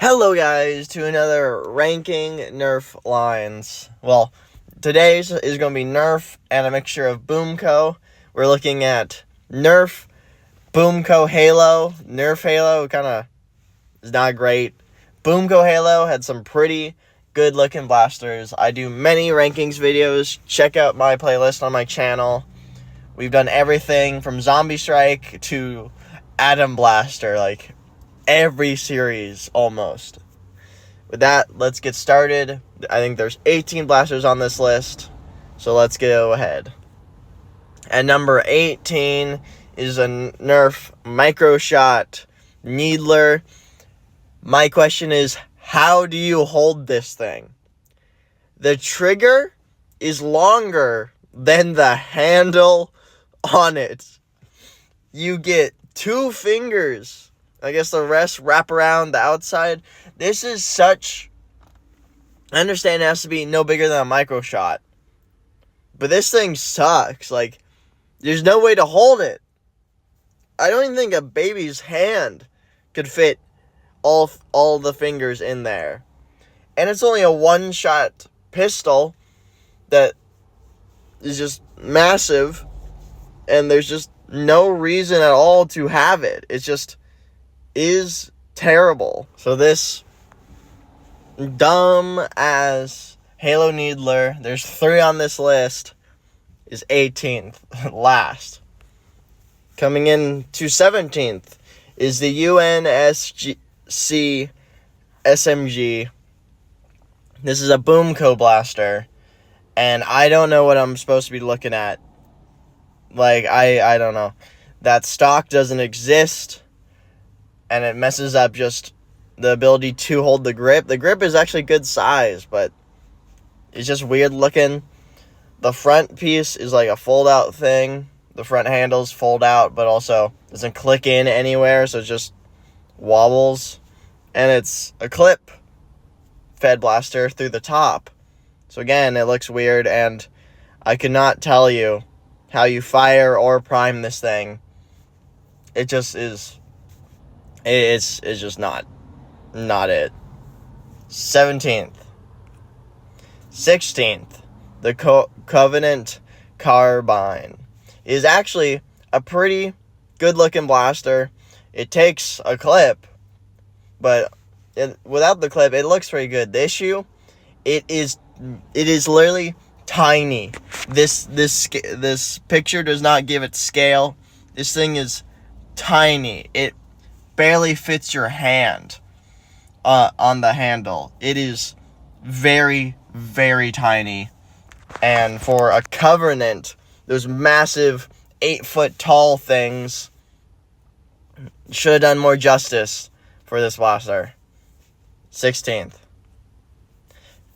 Hello guys, to another ranking nerf lines. Well, today's is going to be nerf and a mixture of Boomco. We're looking at nerf, Boomco Halo. Nerf Halo kind of is not great. Boomco Halo had some pretty good looking blasters. I do many rankings videos. Check out my playlist on my channel. We've done everything from Zombie Strike to Atom Blaster, like every series almost. With that, let's get started. I think there's 18 blasters on this list, so let's go ahead. At number 18 is a Nerf Micro Shot Needler. My question is, how do you hold this thing? The trigger is longer than the handle on it. You get 2 fingers. I guess the rest wrap around the outside. This is such... I understand it has to be no bigger than a Micro Shot, but this thing sucks. Like, there's no way to hold it. I don't even think a baby's hand could fit all the fingers in there. And it's only a one-shot pistol that is just massive, and there's just no reason at all to have it. It just is terrible. So this dumb as Halo Needler, there's 3 on this list, is 18th, last. Coming in to 17th is the UNSC SMG. This is a Boomco blaster, and I don't know what I'm supposed to be looking at. Like, I don't know. That stock doesn't exist, and it messes up just the ability to hold the grip. The grip is actually good size, but it's just weird looking. The front piece is like a fold-out thing. The front handles fold out, but also doesn't click in anywhere, so it just wobbles. And it's a clip-fed blaster through the top. So again, it looks weird, and I could not tell you how you fire or prime this thing. It just is... It's just not it. 17th. 16th. The Covenant Carbine is actually a pretty good-looking blaster. It takes a clip, but without the clip, it looks pretty good. The issue, it is literally tiny. This picture does not give it scale. This thing is tiny. It barely fits your hand on the handle. It is very, very tiny. And for a Covenant, those massive 8-foot tall things should have done more justice for this blaster. 16th.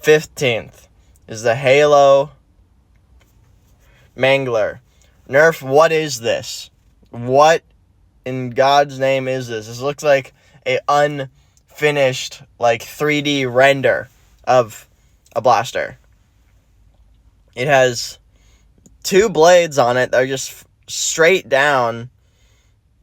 15th is the Halo Mangler. Nerf, what is this? What in God's name is this? This looks like a unfinished, like, 3D render of a blaster. It has 2 blades on it that are just straight down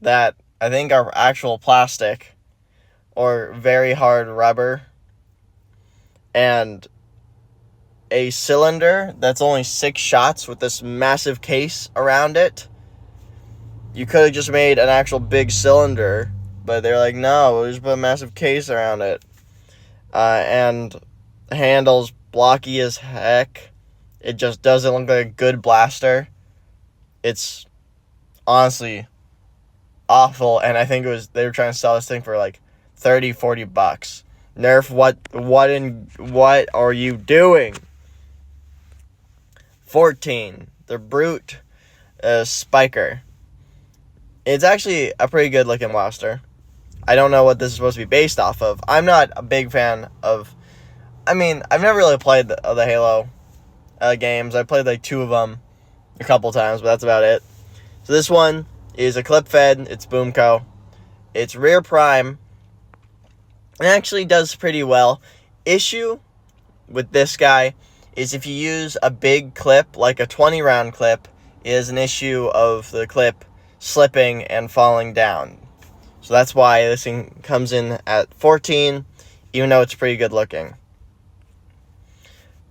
that I think are actual plastic or very hard rubber. And a cylinder that's only 6 shots with this massive case around it. You could have just made an actual big cylinder, but they're like, no, we'll just put a massive case around it. And the handle's blocky as heck. It just doesn't look like a good blaster. It's honestly awful, and I think they were trying to sell this thing for like $30-$40. Nerf, what are you doing? 14, the Brute Spiker. It's actually a pretty good looking blaster. I don't know what this is supposed to be based off of. I'm not a big fan of... I've never really played the Halo games. I played like 2 of them a couple times, but that's about it. So this one is a clip fed. It's Boomco. It's rear prime. It actually does pretty well. Issue with this guy is if you use a big clip, like a 20-round clip, is an issue of the clip slipping and falling down. So that's why this thing comes in at 14. even though it's pretty good looking.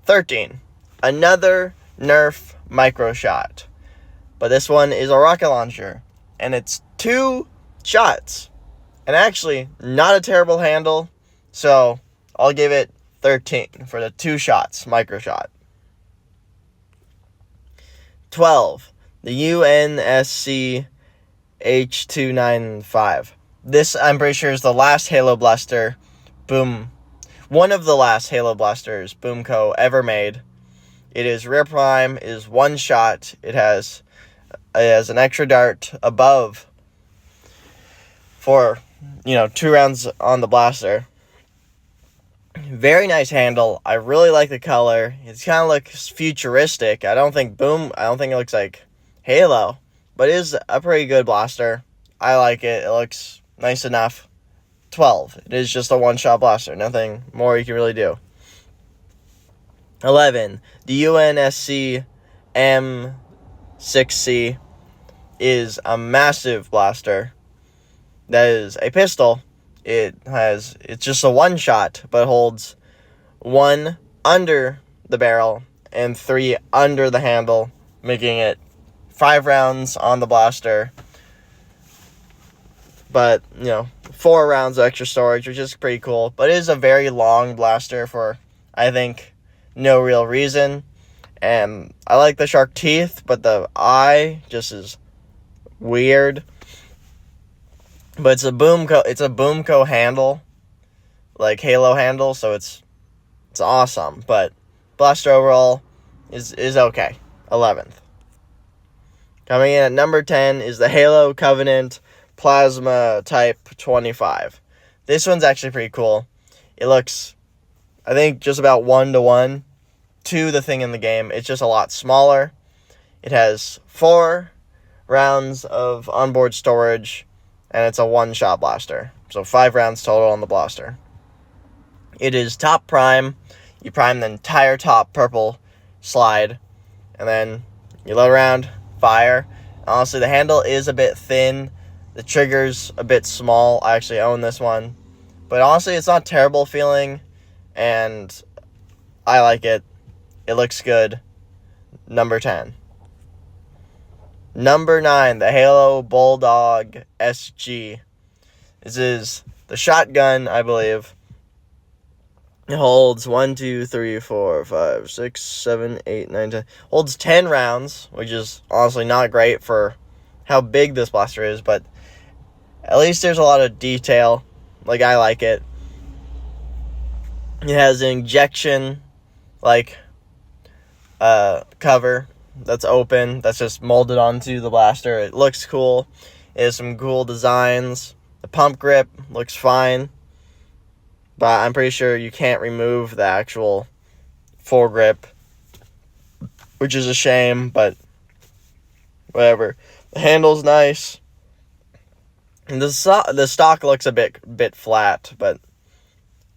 13. Another Nerf micro shot. But this one is a rocket launcher. And it's 2 shots. And actually, not a terrible handle. So, I'll give it 13 for the 2 shots, micro shot. 12. The UNSC H295. This, I'm pretty sure, is the last Halo Blaster one of the last Halo Blasters Boomco ever made. It is rear prime, it is 1 shot, it has an extra dart above for, 2 rounds on the blaster. Very nice handle. I really like the color. It kind of looks futuristic. I don't think it looks like Halo, but it is a pretty good blaster. I like it. It looks nice enough. 12. It is just a 1-shot blaster. Nothing more you can really do. 11. The UNSC M6C is a massive blaster. That is a pistol. It's just a 1-shot, but holds 1 under the barrel and 3 under the handle, making it 5 rounds on the blaster. But, 4 rounds of extra storage, which is pretty cool. But it is a very long blaster for, I think, no real reason. And I like the shark teeth, but the eye just is weird. But it's a Boomco handle, like Halo handle, so it's awesome. But blaster overall is okay. 11th. Coming in at number 10 is the Halo Covenant Plasma Type 25. This one's actually pretty cool. It looks, I think, just about 1-to-1 to the thing in the game. It's just a lot smaller. It has 4 rounds of onboard storage, and it's a 1-shot blaster. So 5 rounds total on the blaster. It is top prime. You prime the entire top purple slide, and then you load around, fire. Honestly, the handle is a bit thin. The trigger's a bit small. I actually own this one. But honestly, it's not terrible feeling, and I like it. It looks good. Number 10. Number 9, the Halo Bulldog SG. This is the shotgun, I believe. It holds 1, 2, 3, 4, 5, 6, 7, 8, 9, 10. Holds 10 rounds, which is honestly not great for how big this blaster is, but at least there's a lot of detail. Like, I like it. It has an injection, cover that's open, that's just molded onto the blaster. It looks cool. It has some cool designs. The pump grip looks fine, but I'm pretty sure you can't remove the actual foregrip, which is a shame, but whatever. The handle's nice. And the stock looks a bit flat, but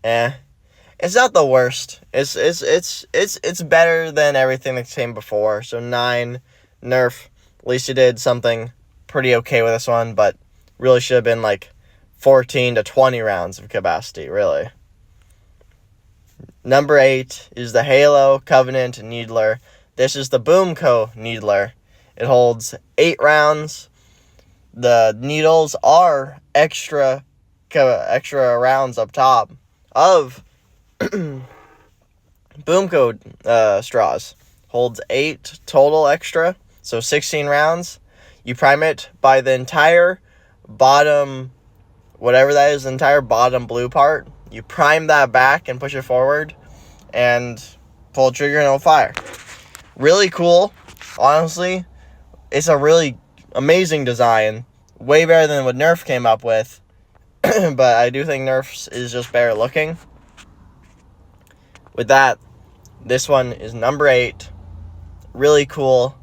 it's not the worst. It's better than everything that came before. So 9, Nerf. At least you did something pretty okay with this one, but really should have been 14 to 20 rounds of capacity, really. Number 8 is the Halo Covenant Needler. This is the Boomco Needler. It holds 8 rounds. The needles are extra rounds up top of Boomco straws. Holds 8 total extra, so 16 rounds. You prime it by the entire bottom, whatever that is, the entire bottom blue part. You prime that back and push it forward, and pull the trigger and it'll fire. Really cool, honestly. It's a really amazing design. Way better than what Nerf came up with. But I do think Nerf's is just better looking. With that, this one is number 8. Really cool,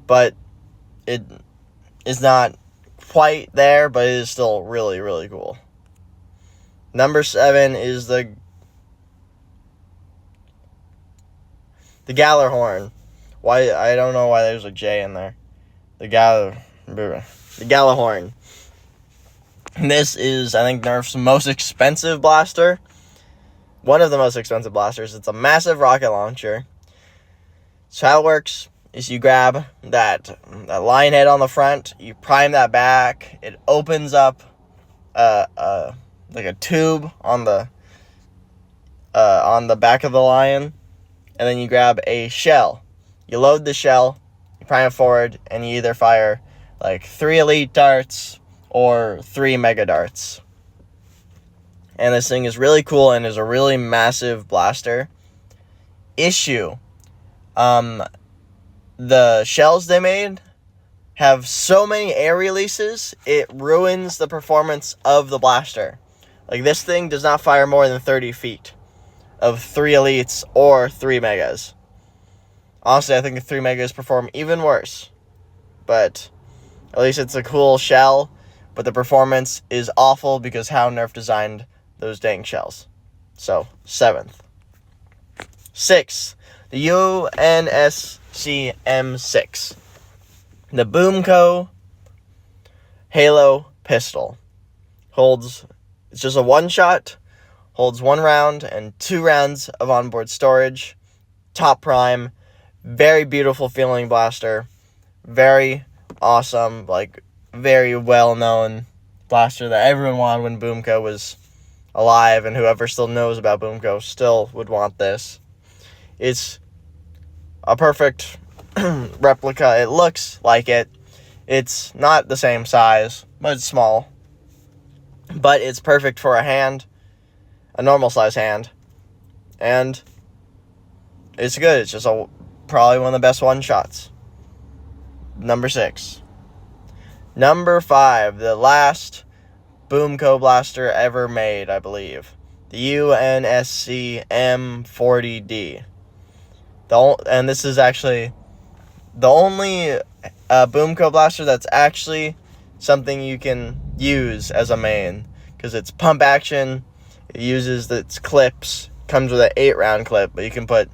but it is not quite there, but it is still really, really cool. Number 7 is the Gallarhorn. Why, I don't know why there's a J in there. The Gallarhorn. This is, I think, Nerf's most expensive blaster. one of the most expensive blasters. It's a massive rocket launcher. So how it works is you grab that lion head on the front, you prime that back, it opens up like a tube on the back of the lion, and then you grab a shell. You load the shell, you prime it forward, and you either fire like 3 elite darts or 3 mega darts. And this thing is really cool and is a really massive blaster. Issue. The shells they made have so many air releases, it ruins the performance of the blaster. Like, this thing does not fire more than 30 feet of 3 elites or 3 megas. Honestly, I think the 3 megas perform even worse. But at least it's a cool shell, but the performance is awful because how Nerf designed those dang shells. So, 7th. 6th, the UNSC M6. The Boomco Halo pistol. It's just a one-shot, holds 1 round and 2 rounds of onboard storage. Top prime, very beautiful feeling blaster. Very awesome, like, very well-known blaster that everyone wanted when Boomco was alive, and whoever still knows about Boomco still would want this. It's a perfect replica. It looks like it. It's not the same size, but it's small. But it's perfect for a normal size hand. And it's good. It's just probably one of the best one-shots. Number 6. Number 5, the last Boomco blaster ever made, I believe. The UNSC M40D. And this is actually the only Boomco blaster that's actually something you can use as a main. Because it's pump action, it uses its clips, comes with an 8-round clip, but you can put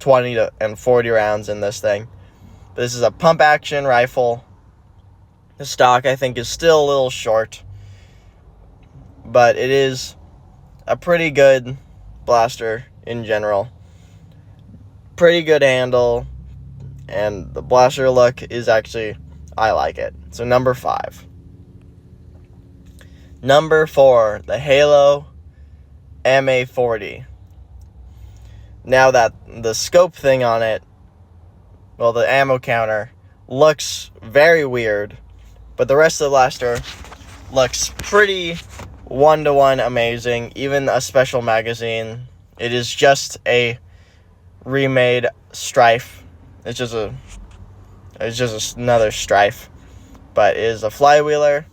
20 and 40 rounds in this thing. But this is a pump action rifle. The stock, I think, is still a little short, but it is a pretty good blaster in general. Pretty good handle, and the blaster look is actually, I like it. So number 5. Number 4, the Halo MA40. Now that the scope thing on it, well, the ammo counter, looks very weird, but the rest of the blaster looks pretty 1-to-1 amazing. Even a special magazine. It is just a remade Strife. It's just another Strife, but it is a flywheeler.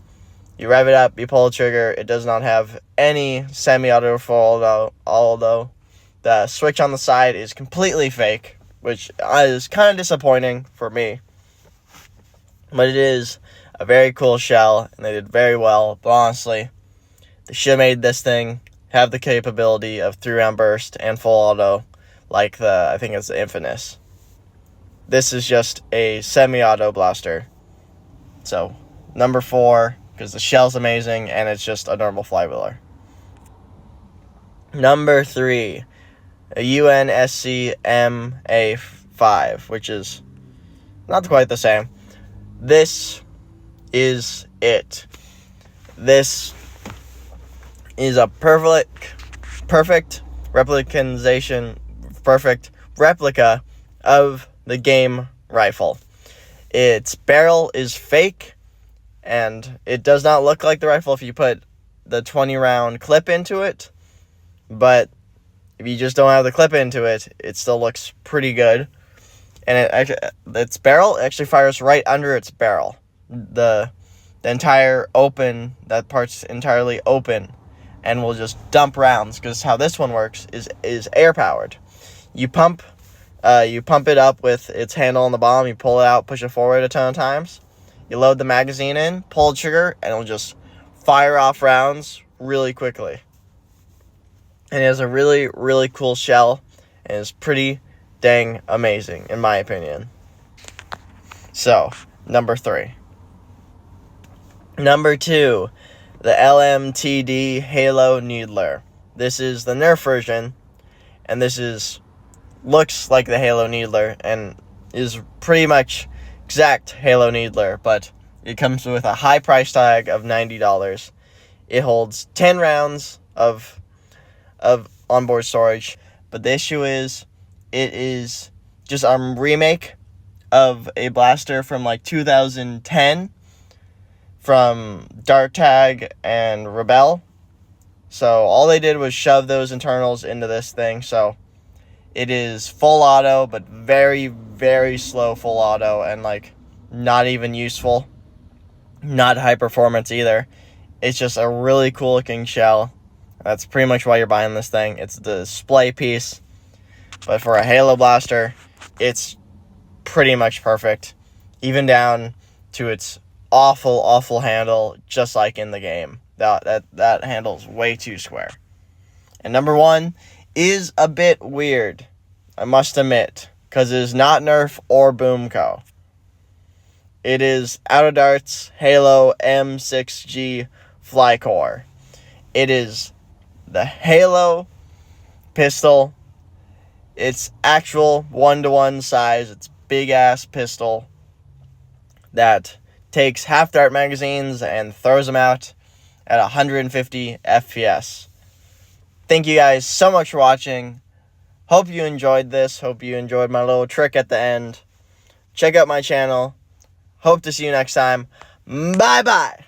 You rev it up, you pull the trigger. It does not have any semi-auto although the switch on the side is completely fake, which is kind of disappointing for me. But it is a very cool shell, and they did very well. But honestly, they should have made this thing have the capability of 3-round burst and full auto, like I think it's the Infamous. This is just a semi-auto blaster. So, number 4, because the shell's amazing, and it's just a normal flywheeler. Number 3, a UNSC MA5, which is not quite the same. This is it. This is a perfect replica of the game rifle. Its barrel is fake, and it does not look like the rifle if you put the 20-round clip into it, but if you just don't have the clip into it, it still looks pretty good. And its barrel actually fires right under its barrel. The entire that part's entirely open, and will just dump rounds, because how this one works is air powered. You pump it up with its handle on the bottom, you pull it out, push it forward a ton of times, you load the magazine in, pull the trigger, and it'll just fire off rounds really quickly. And it has a really, really cool shell, and it's pretty dang amazing, in my opinion. So, number 3. Number 2, the LMTD Halo Needler. This is the Nerf version, and looks like the Halo Needler and is pretty much exact Halo Needler, but it comes with a high price tag of $90. It holds 10 rounds of onboard storage, but the issue is it is just a remake of a blaster from like 2010 from Dark Tag and Rebel. So all they did was shove those internals into this thing. So it is full auto, but very, very slow full auto, and like not even useful. Not high performance either. It's just a really cool looking shell. That's pretty much why you're buying this thing. It's the display piece. But for a Halo blaster, it's pretty much perfect. Even down to its awful handle, just like in the game. That handle's way too square. And number one is a bit weird, I must admit, because it is not Nerf or Boomco. It is Out of Darts Halo M6G Flycore. It is the Halo pistol. It's actual 1-to-1 size. It's big-ass pistol that takes half-dart magazines and throws them out at 150 FPS. Thank you guys so much for watching. Hope you enjoyed this. Hope you enjoyed my little trick at the end. Check out my channel. Hope to see you next time. Bye-bye.